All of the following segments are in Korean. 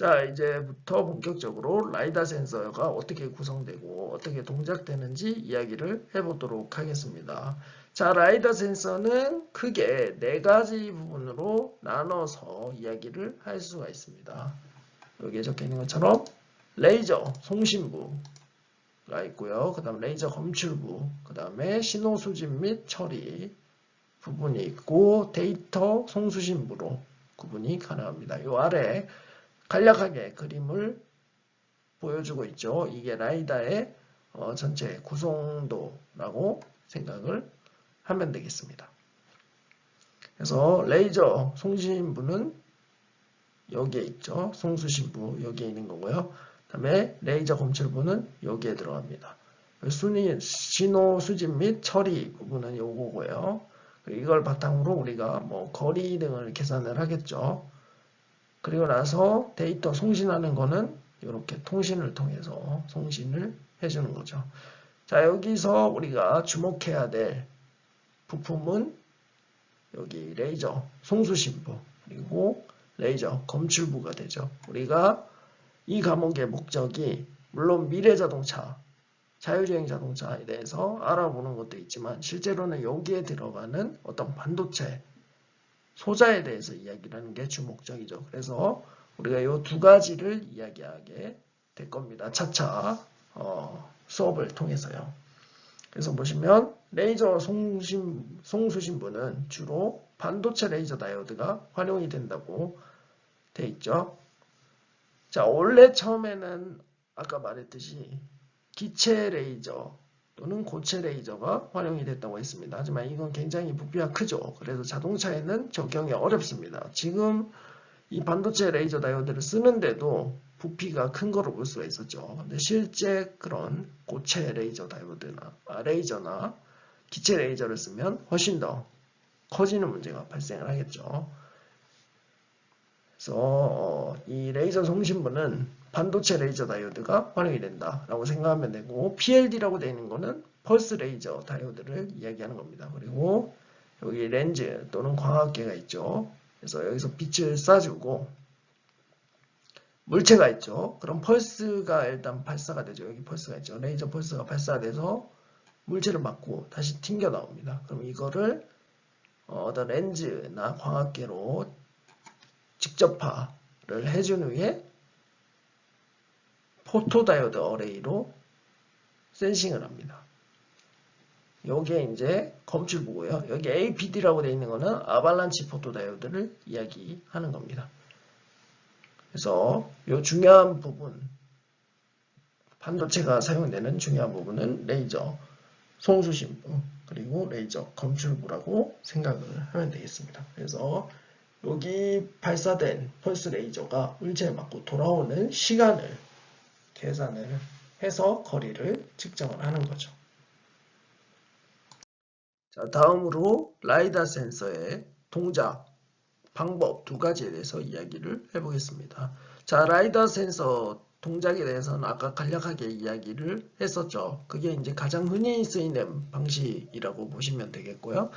자, 이제부터 본격적으로 라이다 센서가 어떻게 구성되고 어떻게 동작되는지 이야기를 해보도록 하겠습니다. 자, 라이다 센서는 크게 네 가지 부분으로 나눠서 이야기를 할 수가 있습니다. 여기에 적혀 있는 것처럼 레이저 송신부가 있고요. 그 다음 레이저 검출부, 그 다음에 신호 수집 및 처리 부분이 있고 데이터 송수신부로 구분이 가능합니다. 이 아래 간략하게 그림을 보여주고 있죠. 이게 라이다의 전체 구성도라고 생각을 하면 되겠습니다. 그래서 레이저 송신부는 여기에 있죠. 송수신부 여기에 있는 거고요. 그 다음에 레이저 검출부는 여기에 들어갑니다. 신호 수집 및 처리 부분은 요거고요. 이걸 바탕으로 우리가 뭐 거리 등을 계산을 하겠죠. 그리고 나서 데이터 송신하는 거는 이렇게 통신을 통해서 송신을 해주는 거죠. 자, 여기서 우리가 주목해야 될 부품은 여기 레이저 송수신부 그리고 레이저 검출부가 되죠. 우리가 이 과목의 목적이 물론 미래자동차, 자율주행 자동차에 대해서 알아보는 것도 있지만 실제로는 여기에 들어가는 어떤 반도체 소자에 대해서 이야기를 하는 게 주목적이죠. 그래서 우리가 이 두 가지를 이야기하게 될 겁니다. 차차 수업을 통해서요. 그래서 보시면 레이저 송수신부는 주로 반도체 레이저 다이오드가 활용이 된다고 돼 있죠. 자, 원래 처음에는 아까 말했듯이 기체 레이저 또는 고체 레이저가 활용이 됐다고 했습니다. 하지만 이건 굉장히 부피가 크죠. 그래서 자동차에는 적용이 어렵습니다. 지금 이 반도체 레이저 다이오드를 쓰는데도 부피가 큰 거로 볼 수가 있었죠. 근데 실제 그런 고체 레이저 다이오드나 레이저나 기체 레이저를 쓰면 훨씬 더 커지는 문제가 발생을 하겠죠. 그래서 이 레이저 송신부는 반도체 레이저 다이오드가 활용이 된다라고 생각하면 되고 PLD라고 되어 있는 거는 펄스 레이저 다이오드를 이야기하는 겁니다. 그리고 여기 렌즈 또는 광학계가 있죠. 그래서 여기서 빛을 쏴주고 물체가 있죠. 그럼 펄스가 일단 발사가 되죠. 여기 펄스가 있죠. 레이저 펄스가 발사돼서 물체를 맞고 다시 튕겨 나옵니다. 그럼 이거를 어떤 렌즈나 광학계로 직접화를 해준 후에 포토다이오드 어레이로 센싱을 합니다. 요게 이제 검출부고요. 여기 APD라고 되어 있는 거는 아발란치 포토다이오드를 이야기하는 겁니다. 그래서 요 중요한 부분, 반도체가 사용되는 중요한 부분은 레이저 송수신부 그리고 레이저 검출부라고 생각을 하면 되겠습니다. 그래서 여기 발사된 펄스 레이저가 물체에 맞고 돌아오는 시간을 계산을 해서 거리를 측정을 하는 거죠. 자, 다음으로 라이다 센서의 동작, 방법 두 가지에 대해서 이야기를 해보겠습니다. 자, 라이다 센서 동작에 대해서는 아까 간략하게 이야기를 했었죠. 그게 이제 가장 흔히 쓰이는 방식이라고 보시면 되겠고요.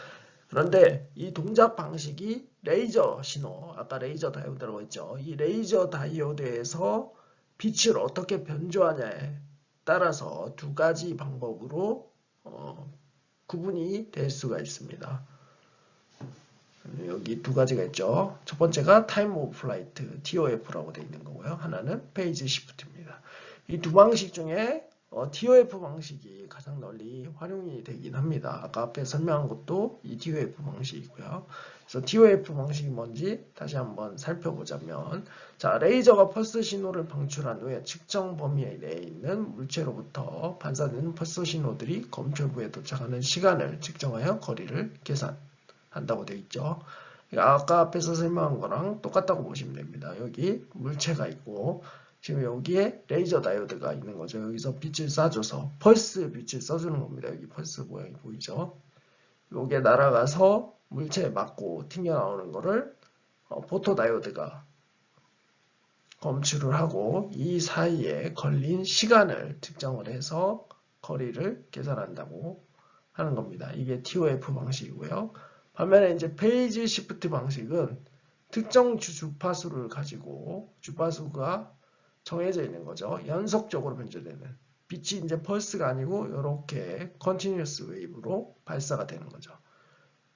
그런데 이 동작 방식이 레이저 신호, 아까 레이저 다이오드라고 했죠. 이 레이저 다이오드에서 빛을 어떻게 변조하냐에 따라서 두 가지 방법으로 구분이 될 수가 있습니다. 여기 두 가지가 있죠. 첫 번째가 타임 오브 플라이트 TOF라고 되어 있는 거고요. 하나는 페이지 시프트입니다. 이 두 방식 중에 TOF 방식이 가장 널리 활용이 되긴 합니다. 아까 앞에 설명한 것도 이 TOF 방식이고요. 그래서 TOF 방식이 뭔지 다시 한번 살펴보자면, 자, 레이저가 펄스 신호를 방출한 후에 측정 범위 내에 있는 물체로부터 반사되는 펄스 신호들이 검출부에 도착하는 시간을 측정하여 거리를 계산한다고 되어 있죠. 아까 앞에서 설명한 거랑 똑같다고 보시면 됩니다. 여기 물체가 있고 지금 여기에 레이저 다이오드가 있는 거죠. 여기서 빛을 쏴줘서 펄스 빛을 써주는 겁니다. 여기 펄스 모양이 보이죠? 여기에 날아가서 물체에 맞고 튕겨나오는 거를 포토 다이오드가 검출을 하고 이 사이에 걸린 시간을 측정을 해서 거리를 계산한다고 하는 겁니다. 이게 TOF 방식이고요. 반면에 이제 페이지 시프트 방식은 특정 주파수를 가지고 주파수가 정해져 있는 거죠. 연속적으로 변조되는. 빛이 이제 펄스가 아니고 이렇게 컨티뉴어스 웨이브로 발사가 되는 거죠.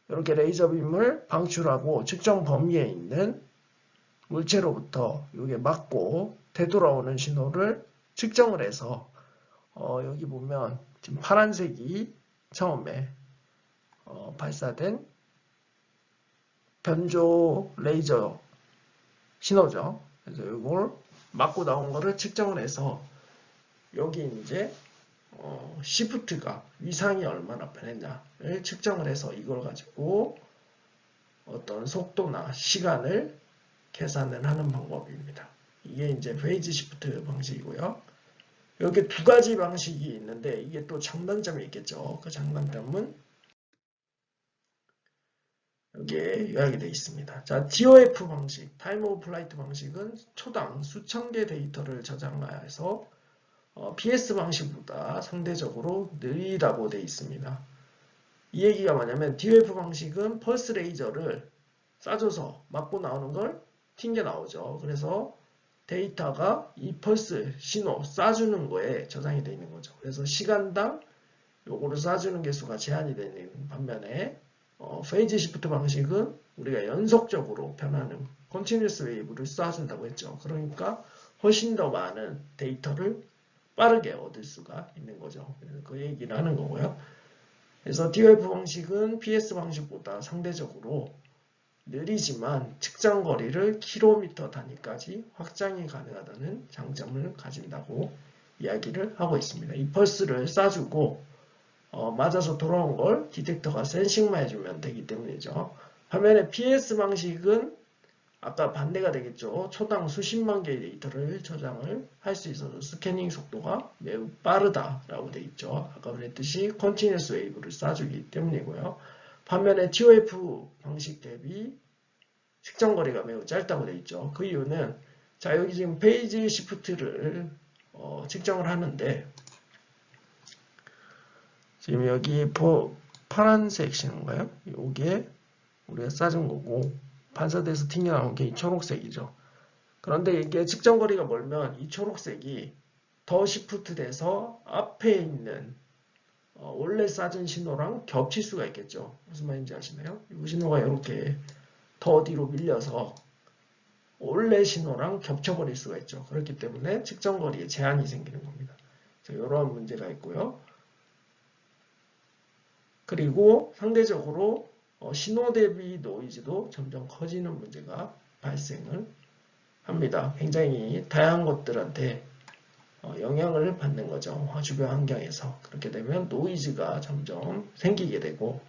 이렇게 레이저 빔을 방출하고 측정 범위에 있는 물체로부터 이게 맞고 되돌아오는 신호를 측정을 해서 여기 보면 지금 파란색이 처음에 발사된 변조 레이저 신호죠. 그래서 이걸 맞고 나온 거를 측정을 해서 여기 이제 시프트가 위상이 얼마나 변했냐를 측정을 해서 이걸 가지고 어떤 속도나 시간을 계산을 하는 방법입니다. 이게 이제 페이즈 시프트 방식이고요. 이렇게 두 가지 방식이 있는데 이게 또 장단점이 있겠죠. 그 장단점은 여기에 요약이 되어 있습니다. 자, DOF 방식, 타임 오브 플라이트 방식은 초당 수천 개 데이터를 저장해서 PS 방식보다 상대적으로 느리다고 되어 있습니다. 이 얘기가 뭐냐면 DOF 방식은 펄스 레이저를 쏴줘서 맞고 나오는 걸 튕겨 나오죠. 그래서 데이터가 이 펄스 신호 쏴주는 거에 저장이 되어 있는 거죠. 그래서 시간당 요거를 쏴주는 개수가 제한이 되는 반면에 페이즈 시프트 방식은 우리가 연속적으로 변하는 컨티뉴어스 웨이브를 쏴준다고 했죠. 그러니까 훨씬 더 많은 데이터를 빠르게 얻을 수가 있는 거죠. 그래서 그 얘기를 하는 거고요. 그래서 DOF 방식은 PS 방식보다 상대적으로 느리지만 측정 거리를 킬로미터 단위까지 확장이 가능하다는 장점을 가진다고 이야기를 하고 있습니다. 이 펄스를 쏴주고 맞아서 돌아온 걸 디텍터가 센싱만 해주면 되기 때문이죠. 반면에 PS 방식은 아까 반대가 되겠죠. 초당 수십만 개의 데이터를 저장을 할 수 있어서 스캐닝 속도가 매우 빠르다라고 되어 있죠. 아까 그랬듯이 컨티뉴어스 웨이브를 쏴주기 때문이고요. 반면에 TOF 방식 대비 측정 거리가 매우 짧다고 되어 있죠. 그 이유는 자 여기 지금 페이지 시프트를 측정을 하는데 지금 여기 파란색 신호인가요? 이게 우리가 쏴준 거고 반사돼서 튕겨나온 게 이 초록색이죠. 그런데 이게 측정 거리가 멀면 이 초록색이 더 시프트 돼서 앞에 있는 원래 쏴준 신호랑 겹칠 수가 있겠죠. 무슨 말인지 아시나요? 이 신호가 이렇게 더 뒤로 밀려서 원래 신호랑 겹쳐버릴 수가 있죠. 그렇기 때문에 측정 거리에 제한이 생기는 겁니다. 이러한 문제가 있고요. 그리고 상대적으로 신호 대비 노이즈도 점점 커지는 문제가 발생을 합니다. 굉장히 다양한 것들한테 영향을 받는 거죠. 주변 환경에서. 그렇게 되면 노이즈가 점점 생기게 되고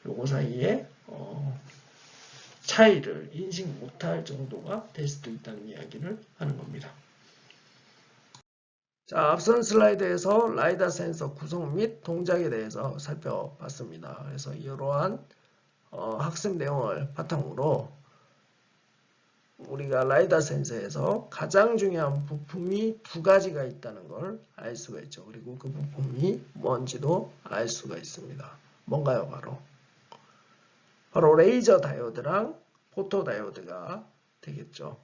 요거 사이에 차이를 인식 못할 정도가 될 수도 있다는 이야기를 하는 겁니다. 자, 앞선 슬라이드에서 라이다 센서 구성 및 동작에 대해서 살펴봤습니다. 그래서 이러한 학습 내용을 바탕으로 우리가 라이다 센서에서 가장 중요한 부품이 두 가지가 있다는 걸 알 수가 있죠. 그리고 그 부품이 뭔지도 알 수가 있습니다. 뭔가요? 바로 레이저 다이오드랑 포토 다이오드가 되겠죠.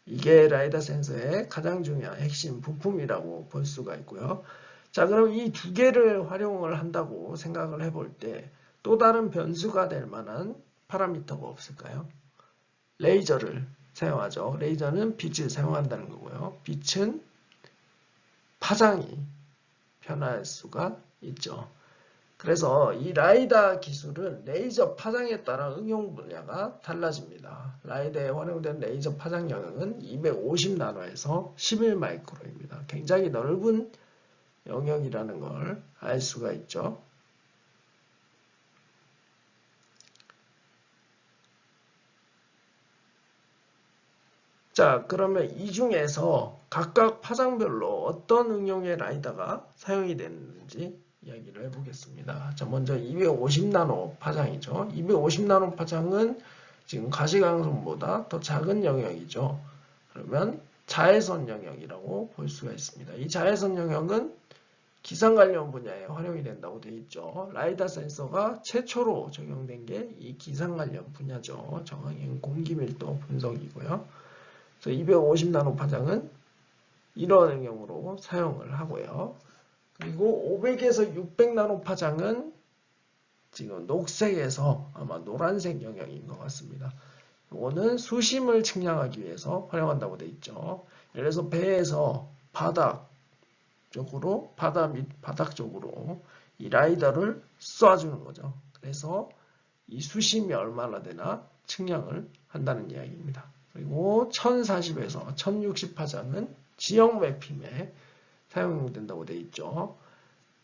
이게 라이다 센서의 가장 중요한 핵심 부품이라고 볼 수가 있고요. 자, 그럼 이 두 개를 활용을 한다고 생각을 해볼 때 또 다른 변수가 될 만한 파라미터가 없을까요? 레이저를 사용하죠. 레이저는 빛을 사용한다는 거고요. 빛은 파장이 변할 수가 있죠. 그래서 이 라이다 기술은 레이저 파장에 따라 응용 분야가 달라집니다. 라이다에 활용된 레이저 파장 영역은 250나노에서 11마이크로입니다. 굉장히 넓은 영역이라는 걸 알 수가 있죠. 자, 그러면 이 중에서 각각 파장별로 어떤 응용의 라이다가 사용이 되는지 이야기를 해보겠습니다. 자, 먼저 250나노 파장이죠. 250나노 파장은 지금 가시광선보다 더 작은 영역이죠. 그러면 자외선 영역이라고 볼 수가 있습니다. 이 자외선 영역은 기상 관련 분야에 활용이 된다고 되어 있죠. 라이다 센서가 최초로 적용된 게 이 기상 관련 분야죠. 정확히는 공기 밀도 분석이고요. 그래서 250나노 파장은 이런 응용으로 사용을 하고요. 그리고 500에서 600나노 파장은 지금 녹색에서 아마 노란색 영역인 것 같습니다. 이거는 수심을 측량하기 위해서 활용한다고 되어 있죠. 예를 들어서 배에서 바다 및 바닥 쪽으로 이 라이더를 쏴주는 거죠. 그래서 이 수심이 얼마나 되나 측량을 한다는 이야기입니다. 그리고 1040에서 1060 파장은 지역 매핑에 사용된다고 되어 있죠.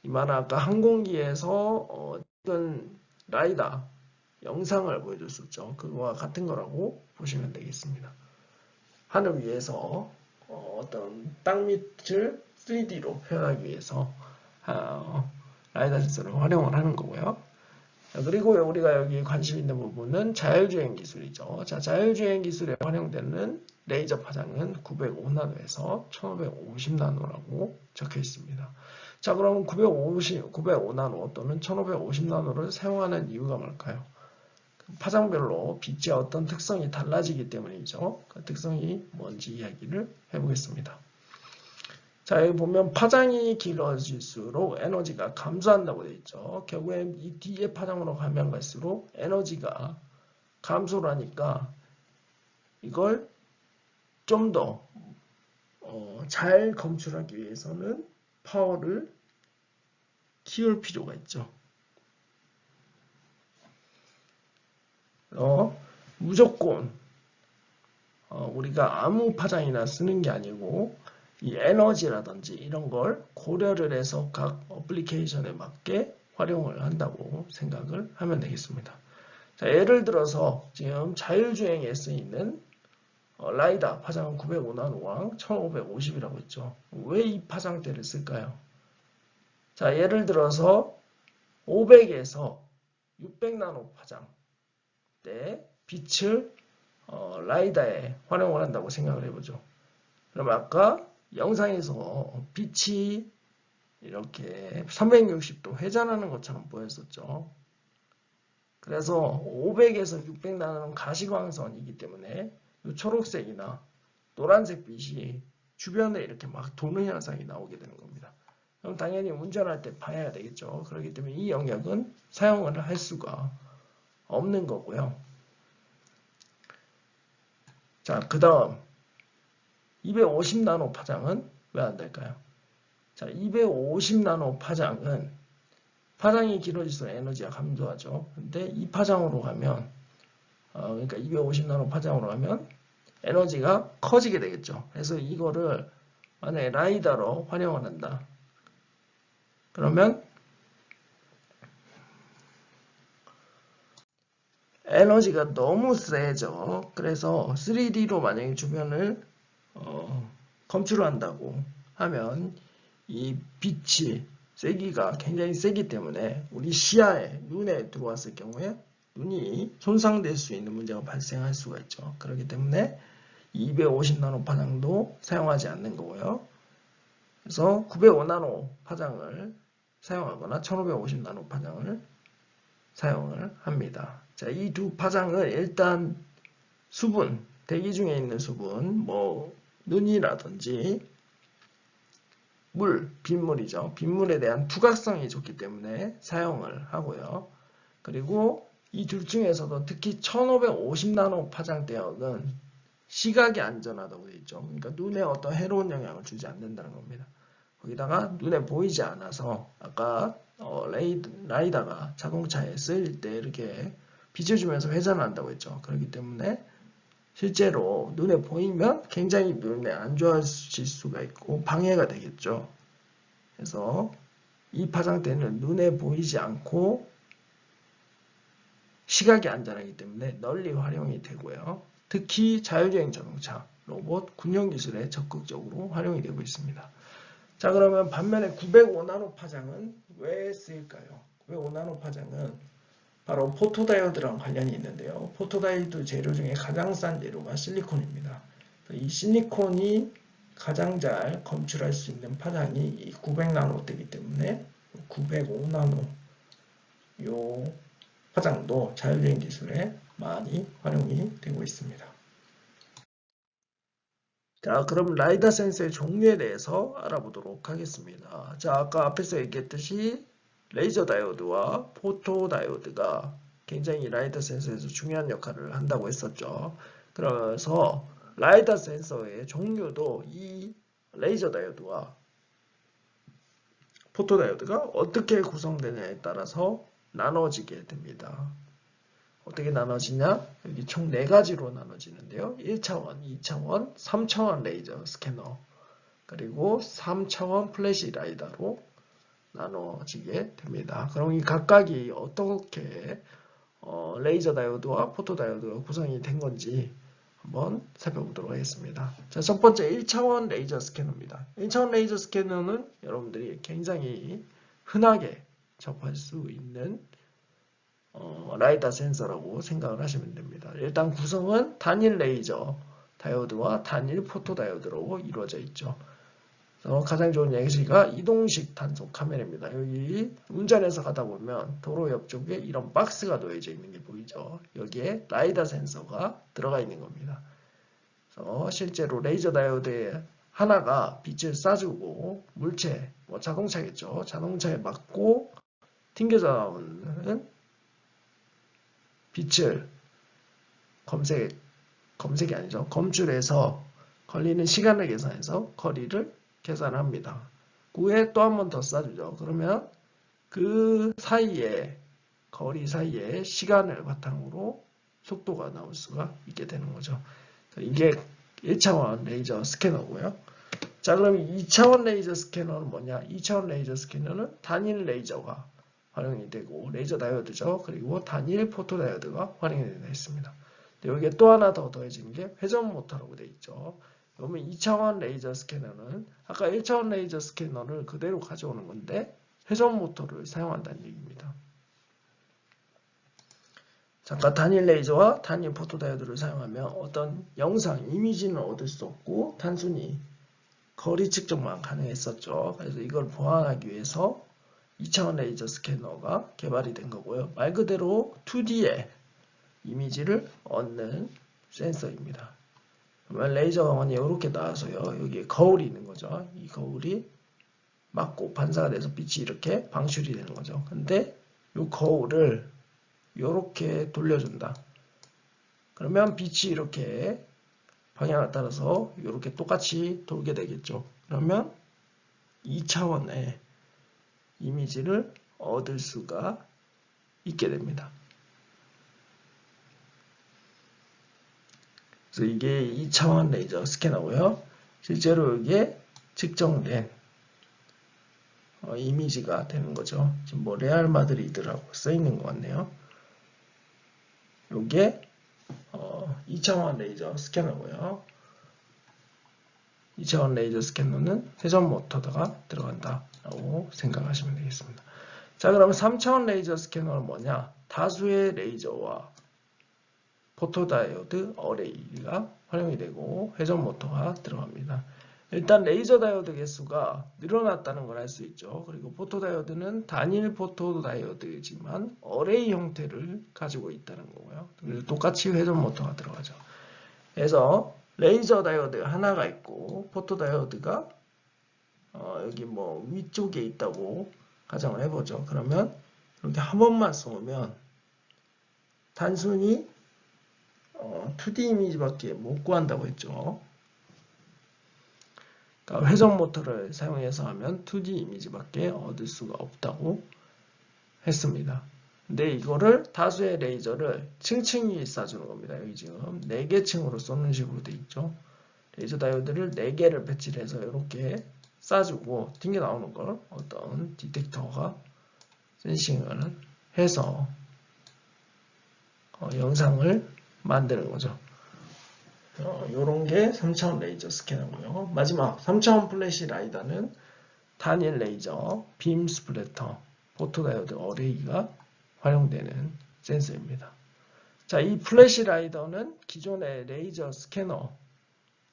이 말은 아까 항공기에서 찍은 라이더 영상을 보여줬었죠. 그거와 같은 거라고 보시면 되겠습니다. 하늘 위에서 어떤 땅 밑을 3D로 표현하기 위해서 라이다 센서를 활용을 하는 거고요. 그리고 우리가 여기 관심 있는 부분은 자율주행 기술이죠. 자, 자율주행 기술에 활용되는 레이저 파장은 905나노에서 1550나노라고 적혀 있습니다. 자, 그럼 905나노 또는 1550나노를 사용하는 이유가 뭘까요? 파장별로 빛의 어떤 특성이 달라지기 때문이죠. 그 특성이 뭔지 이야기를 해보겠습니다. 자, 여기 보면 파장이 길어질수록 에너지가 감소한다고 되어 있죠. 결국엔 이 뒤에 파장으로 가면 갈수록 에너지가 감소를 하니까 이걸 좀 더 잘 검출하기 위해서는 파워를 키울 필요가 있죠. 무조건 우리가 아무 파장이나 쓰는 게 아니고 이 에너지라든지 이런 걸 고려를 해서 각 어플리케이션에 맞게 활용을 한다고 생각을 하면 되겠습니다. 자, 예를 들어서 지금 자율주행에 쓰이는 라이다 파장은 905나노랑 1550이라고 했죠. 왜 이 파장대를 쓸까요? 자, 예를 들어서 500에서 600나노 파장 때 빛을 라이다에 활용을 한다고 생각을 해보죠. 그럼 아까 영상에서 빛이 이렇게 360도 회전하는 것처럼 보였었죠. 그래서 500에서 600나노는 가시광선이기 때문에 이 초록색이나 노란색 빛이 주변에 이렇게 막 도는 현상이 나오게 되는 겁니다. 그럼 당연히 운전할 때 봐야 되겠죠. 그렇기 때문에 이 영역은 사용을 할 수가 없는 거고요. 자, 그 다음 250나노 파장은 왜 안 될까요? 자, 250나노 파장은 파장이 길어질수록 에너지가 감소하죠. 근데 이 파장으로 가면 그러니까 250나노 파장으로 가면 에너지가 커지게 되겠죠. 그래서 이거를 만약에 라이다로 활용을 한다. 그러면 에너지가 너무 세죠. 그래서 3D로 만약에 주변을 검출을 한다고 하면 이 빛이 세기가 굉장히 세기 때문에 우리 시야에 눈에 들어왔을 경우에 눈이 손상될 수 있는 문제가 발생할 수가 있죠. 그렇기 때문에 250나노 파장도 사용하지 않는 거고요. 그래서 905나노 파장을 사용하거나 1550나노 파장을 사용을 합니다. 자, 이 두 파장은 일단 수분, 대기 중에 있는 수분, 뭐 눈이라든지 물, 빗물이죠. 빗물에 대한 투각성이 좋기 때문에 사용을 하고요. 그리고 이 둘 중에서도 특히 1550나노 파장대역은 시각이 안전하다고 되어 있죠. 그러니까 눈에 어떤 해로운 영향을 주지 않는다는 겁니다. 거기다가 눈에 보이지 않아서 아까 라이다가 자동차에 쓰일 때 이렇게 빛을 주면서 회전한다고 했죠. 그렇기 때문에 실제로 눈에 보이면 굉장히 눈에 안 좋아질 수가 있고 방해가 되겠죠. 그래서 이 파장대는 눈에 보이지 않고 시각이 안전하기 때문에 널리 활용이 되고요. 특히 자율주행 자동차, 로봇, 군용 기술에 적극적으로 활용이 되고 있습니다. 자, 그러면 반면에 905나노 파장은 왜 쓰일까요? 905나노 파장은 바로 포토다이오드랑 관련이 있는데요. 포토다이오드 재료 중에 가장 싼 재료가 실리콘입니다. 이 실리콘이 가장 잘 검출할 수 있는 파장이 이 900나노대이기 때문에 905나노 요 파장도 자율주행 기술에 많이 활용이 되고 있습니다. 자, 그럼 라이다 센서의 종류에 대해서 알아보도록 하겠습니다. 자, 아까 앞에서 얘기했듯이 레이저 다이오드와 포토 다이오드가 굉장히 라이다 센서에서 중요한 역할을 한다고 했었죠. 그래서 라이다 센서의 종류도 이 레이저 다이오드와 포토 다이오드가 어떻게 구성되느냐에 따라서 나눠지게 됩니다. 어떻게 나눠지냐? 여기 총 4가지로 나눠지는데요. 1차원, 2차원, 3차원 레이저 스캐너, 그리고 3차원 플래시 라이다로 나눠지게 됩니다. 그럼 이 각각이 어떻게 레이저 다이오드와 포토 다이오드가 구성이 된 건지 한번 살펴보도록 하겠습니다. 자, 첫 번째 1차원 레이저 스캐너입니다. 1차원 레이저 스캐너는 여러분들이 굉장히 흔하게 접할 수 있는 라이다 센서라고 생각을 하시면 됩니다. 일단 구성은 단일 레이저 다이오드와 단일 포토 다이오드로 이루어져 있죠. 그래서 가장 좋은 예시가 이동식 단속 카메라입니다. 여기 운전해서 가다 보면 도로 옆쪽에 이런 박스가 놓여져 있는 게 보이죠. 여기에 라이다 센서가 들어가 있는 겁니다. 그래서 실제로 레이저 다이오드에 하나가 빛을 쏴주고 물체, 자동차겠죠. 자동차에 맞고 튕겨져 나오는 빛을 검색이 아니죠. 검출해서 걸리는 시간을 계산해서 거리를 계산합니다. 그 후에 또 한 번 더 쏴주죠. 그러면 그 사이에 거리 사이에 시간을 바탕으로 속도가 나올 수가 있게 되는 거죠. 이게 1차원 레이저 스캐너고요. 자, 그럼 2차원 레이저 스캐너는 뭐냐? 2차원 레이저 스캐너는 단일 레이저가 활용이 되고 레이저 다이오드죠. 그리고 단일 포토 다이오드가 활용이 되어 있습니다. 여기에 또 하나 더 더해지는 게 회전 모터라고 되어 있죠. 그러면 2차원 레이저 스캐너는 아까 1차원 레이저 스캐너를 그대로 가져오는 건데 회전 모터를 사용한다는 얘기입니다. 잠깐 단일 레이저와 단일 포토 다이오드를 사용하면 어떤 영상, 이미지는 얻을 수 없고 단순히 거리 측정만 가능했었죠. 그래서 이걸 보완하기 위해서 2차원 레이저 스캐너가 개발이 된 거고요. 말 그대로 2D의 이미지를 얻는 센서입니다. 그러면 레이저 광원이 이렇게 나와서요. 여기에 거울이 있는 거죠. 이 거울이 맞고 반사가 돼서 빛이 이렇게 방출이 되는 거죠. 근데 이 거울을 이렇게 돌려준다. 그러면 빛이 이렇게 방향을 따라서 이렇게 똑같이 돌게 되겠죠. 그러면 2차원의 이미지를 얻을 수가 있게 됩니다. 그래서 이게 2차원 레이저 스캐너고요. 실제로 이게 측정된 이미지가 되는 거죠. 지금 뭐 레알 마드리드라고 써 있는 것 같네요. 이게 2차원 레이저 스캐너고요. 2차원 레이저 스캐너는 회전 모터가 들어간다라고 생각하시면 되겠습니다. 자, 그러면 3차원 레이저 스캐너는 뭐냐? 다수의 레이저와 포토다이오드 어레이가 활용이 되고 회전 모터가 들어갑니다. 일단 레이저 다이오드 개수가 늘어났다는 걸 알 수 있죠. 그리고 포토다이오드는 단일 포토다이오드지만 어레이 형태를 가지고 있다는 거고요. 그래서 똑같이 회전 모터가 들어가죠. 그래서 레이저 다이오드 하나가 있고 포토다이오드가 여기 뭐 위쪽에 있다고 가정을 해보죠. 그러면 이렇게 한 번만 쏘면 단순히 2D 이미지밖에 못 구한다고 했죠. 그러니까 회전 모터를 사용해서 하면 2D 이미지밖에 얻을 수가 없다고 했습니다. 근데 이거를 다수의 레이저를 층층이 쏴주는 겁니다. 여기 지금 4개 층으로 쏘는 식으로 되어 있죠. 레이저 다이오드를 4개를 배치를 해서 이렇게 쏴주고 튕겨 나오는 걸 어떤 디텍터가 센싱을 해서 영상을 만드는 거죠. 요런 게 3차원 레이저 스캐너고요. 마지막 3차원 플래시 라이다는 단일 레이저, 빔 스플래터, 포토다이오드 어레이가 활용되는 센서입니다. 자, 이 플래시 라이더는 기존의 레이저 스캐너들과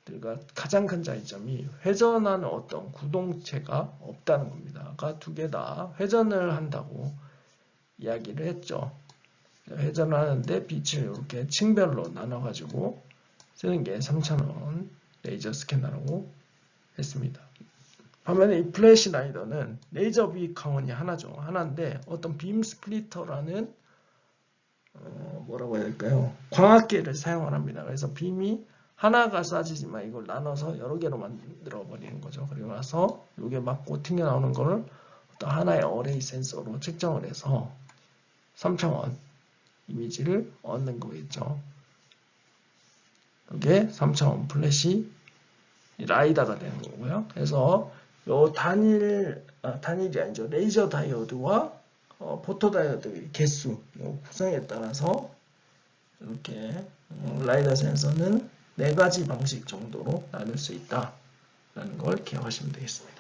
라이다들과 가장 큰 차이점이 회전하는 어떤 구동체가 없다는 겁니다. 아까 두 개 다 회전을 한다고 이야기를 했죠. 회전을 하는데 빛을 이렇게 층별로 나눠가지고 쓰는 게 3,000원 레이저 스캐너라고 했습니다. 반면에 이 플래시 라이더는 레이저 비 강원이 하나죠. 하나인데 어떤 빔 스플리터라는 뭐라고 해야 될까요? 광학계를 사용을 합니다. 그래서 빔이 하나가 쏴지지만 이걸 나눠서 여러 개로 만들어 버리는 거죠. 그리고 나서 이게 맞고 튕겨 나오는 거를 어떤 하나의 어레이 센서로 측정을 해서 3,000원 이미지를 얻는 거겠죠. 이게 3,000원 플래시 라이다가 되는 거고요. 그래서 요 단일이 아니죠. 레이저 다이오드와 포토 다이오드 개수 구성에 따라서 이렇게 라이다 센서는 4가지 방식 정도로 나눌 수 있다라는 걸 기억하시면 되겠습니다.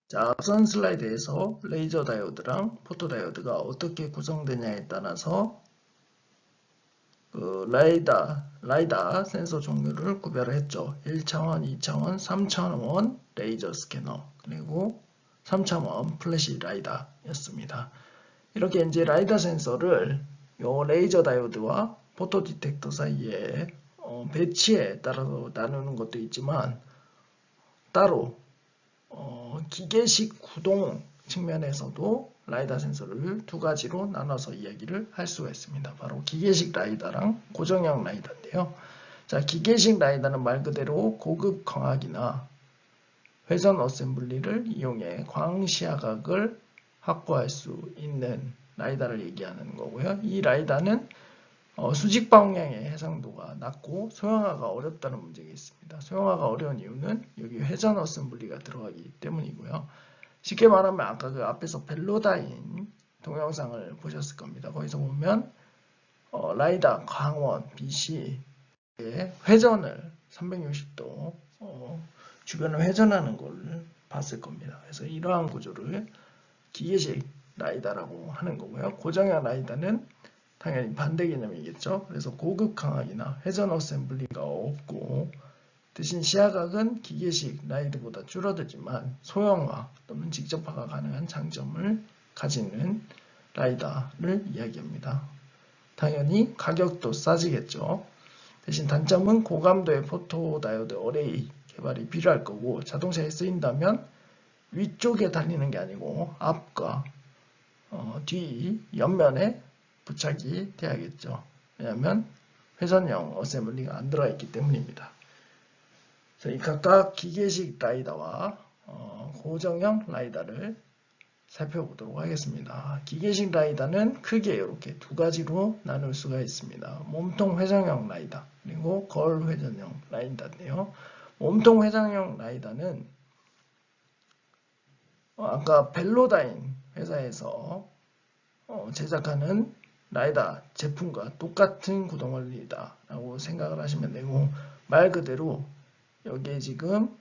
자, 앞선 슬라이드에서 레이저 다이오드랑 포토 다이오드가 어떻게 구성되냐에 따라서 라이다 센서 종류를 구별을 했죠. 1차원, 2차원, 3차원 레이저 스캐너, 그리고 3차원 플래시 라이다였습니다. 이렇게 이제 라이다 센서를 요 레이저 다이오드와 포토 디텍터 사이에 배치에 따라서 나누는 것도 있지만 따로 기계식 구동 측면에서도 라이다 센서를 두 가지로 나눠서 이야기를 할 수가 있습니다. 바로 기계식 라이다랑 고정형 라이다인데요. 자, 기계식 라이다는 말 그대로 고급 광학이나 회전 어셈블리를 이용해 광시야각을 확보할 수 있는 라이다를 얘기하는 거고요. 이 라이다는 수직 방향의 해상도가 낮고 소형화가 어렵다는 문제가 있습니다. 소형화가 어려운 이유는 여기 회전 어셈블리가 들어가기 때문이고요. 쉽게 말하면 아까 그 앞에서 벨로다인 동영상을 보셨을 겁니다. 거기서 보면 라이다 광원 빛이 회전을 360도 주변을 회전하는 걸 봤을 겁니다. 그래서 이러한 구조를 기계식 라이다라고 하는 거고요. 고정형 라이다는 당연히 반대 개념이겠죠. 그래서 고급 광학이나 회전 어셈블리가 없고 대신 시야각은 기계식 라이드보다 줄어들지만 소형화 또는 직접화가 가능한 장점을 가지는 라이다를 이야기합니다. 당연히 가격도 싸지겠죠. 대신 단점은 고감도의 포토다이오드 어레이 개발이 필요할 거고 자동차에 쓰인다면 위쪽에 달리는 게 아니고 앞과 뒤 옆면에 부착이 돼야겠죠. 왜냐하면 회전형 어셈블리가 안 들어가 있기 때문입니다. 이 각각 기계식 라이다와 고정형 라이다를 살펴보도록 하겠습니다. 기계식 라이다는 크게 이렇게 두 가지로 나눌 수가 있습니다. 몸통 회전형 라이다 그리고 거울 회전형 라이다인데요. 몸통 회전형 라이다는 아까 벨로다인 회사에서 제작하는 라이다 제품과 똑같은 구동 원리다라고 생각을 하시면 되고 말 그대로 여기에 지금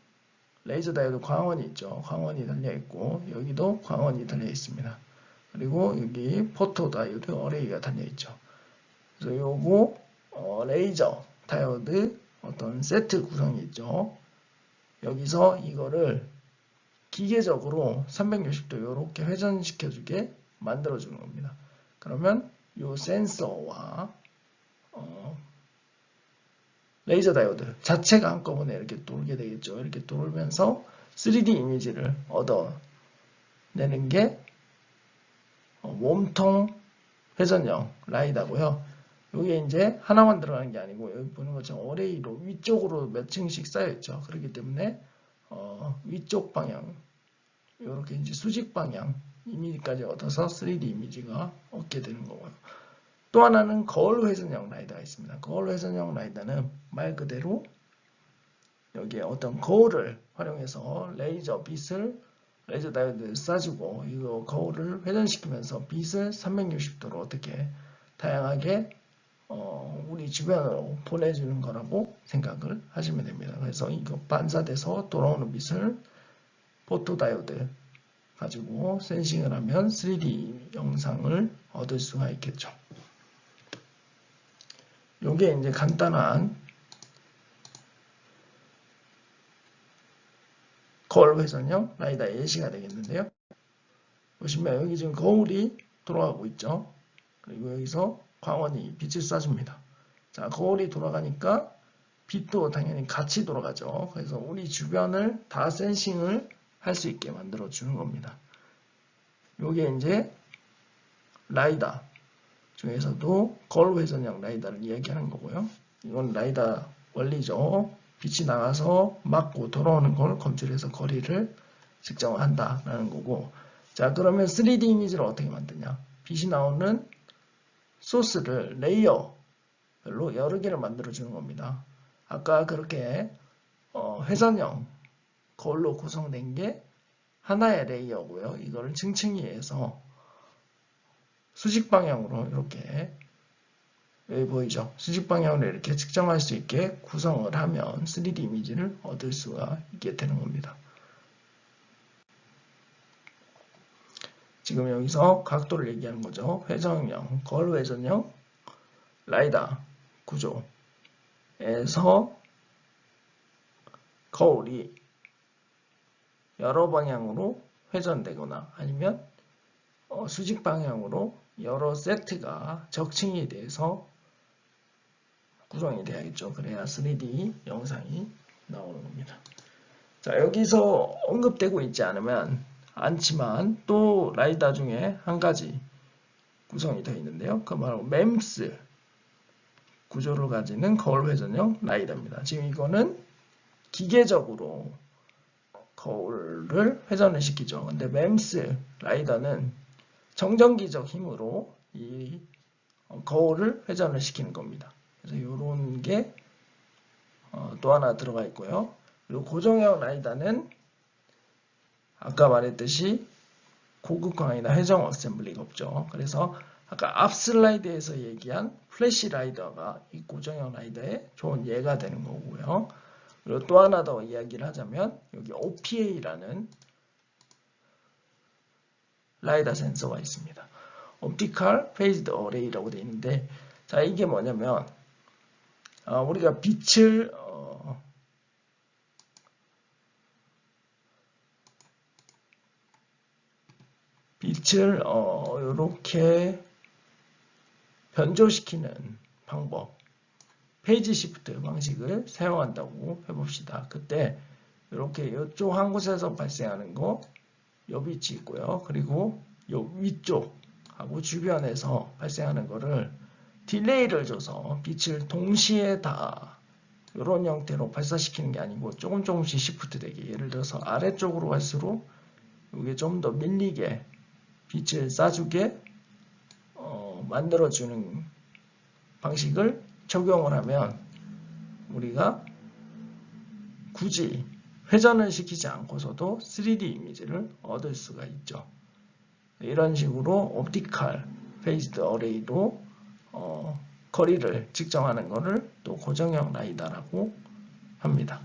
레이저 다이오드 광원이 있죠. 광원이 달려 있고 여기도 광원이 달려 있습니다. 그리고 여기 포토 다이오드 어레이가 달려 있죠. 그래서 요거 레이저 다이오드 어떤 세트 구성이 있죠. 여기서 이거를 기계적으로 360도 이렇게 회전시켜주게 만들어주는 겁니다. 그러면 이 센서와 레이저 다이오드 자체가 한꺼번에 이렇게 돌게 되겠죠. 이렇게 돌면서 3D 이미지를 얻어내는 게 몸통 회전형 라이다고요. 이게 이제 하나만 들어가는 게 아니고 여기 보는 것처럼 어레이로 위쪽으로 몇 층씩 쌓여 있죠. 그렇기 때문에 위쪽 방향 이렇게 이제 수직 방향 이미지까지 얻어서 3D 이미지가 얻게 되는 거고요. 또 하나는 거울 회전형 라이다가 있습니다. 거울 회전형 라이다는 말 그대로 여기에 어떤 거울을 활용해서 레이저 빛을 레이저 다이오드를 쏴주고 이거 거울을 회전시키면서 빛을 360도로 어떻게 다양하게 우리 주변으로 보내주는 거라고 생각을 하시면 됩니다. 그래서 이거 반사돼서 돌아오는 빛을 포토 다이오드 가지고 센싱을 하면 3D 영상을 얻을 수가 있겠죠. 요게 이제 간단한 거울 회전형 라이다 예시가 되겠는데요. 보시면 여기 지금 거울이 돌아가고 있죠. 그리고 여기서 광원이 빛을 쏴줍니다. 자, 거울이 돌아가니까 빛도 당연히 같이 돌아가죠. 그래서 우리 주변을 다 센싱을 할 수 있게 만들어 주는 겁니다. 요게 이제 라이다 중에서도 거울 회전형 라이다를 이야기하는 거고요. 이건 라이다 원리죠. 빛이 나가서 맞고 돌아오는 걸 검출해서 거리를 측정한다라는 거고. 자, 그러면 3D 이미지를 어떻게 만드냐? 빛이 나오는 소스를 레이어별로 여러 개를 만들어 주는 겁니다. 아까 그렇게 회전형 거울로 구성된 게 하나의 레이어고요. 이거를 층층이 해서 수직 방향으로 이렇게 여기 보이죠? 수직 방향으로 이렇게 측정할 수 있게 구성을 하면 3D 이미지를 얻을 수가 있게 되는 겁니다. 지금 여기서 각도를 얘기하는 거죠. 회전형, 거울 회전형 라이다 구조에서 거울이 여러 방향으로 회전되거나 아니면 수직 방향으로 여러 세트가 적층이 돼서 구성이 돼야겠죠. 그래야 3D 영상이 나오는 겁니다. 자, 여기서 언급되고 있지 않지만 또 라이다 중에 한 가지 구성이 더 있는데요. 그 바로 MEMS 구조를 가지는 거울 회전형 라이다입니다. 지금 이거는 기계적으로 거울을 회전을 시키죠. 근데 MEMS 라이다는 정전기적 힘으로 이 거울을 회전을 시키는 겁니다. 그래서 이런 게 또 하나 들어가 있고요. 그리고 고정형 라이다는 아까 말했듯이 고급광이나 회전 어셈블리가 없죠. 그래서 아까 앞 슬라이드에서 얘기한 플래시 라이더가 이 고정형 라이더의 좋은 예가 되는 거고요. 그리고 또 하나 더 이야기를 하자면 여기 OPA라는 라이다 센서가 있습니다. Optical Phased Array라고 되어 있는데, 자, 이게 뭐냐면 우리가 빛을 이렇게 변조시키는 방법, 페이지 시프트 방식을 사용한다고 해봅시다. 그때 이렇게 이쪽 한 곳에서 발생하는 거, 요 빛이 있고요. 그리고 요 위쪽하고 주변에서 발생하는 거를 딜레이를 줘서 빛을 동시에 다 이런 형태로 발사시키는 게 아니고 조금씩 시프트 되게, 예를 들어서 아래쪽으로 갈수록 이게 좀 더 밀리게 빛을 쏴주게 만들어주는 방식을 적용을 하면 우리가 굳이 회전을 시키지 않고서도 3D 이미지를 얻을 수가 있죠. 이런 식으로 옵티컬 페이스드 어레이로 거리를 측정하는 것을 또 고정형 라이다라고 합니다.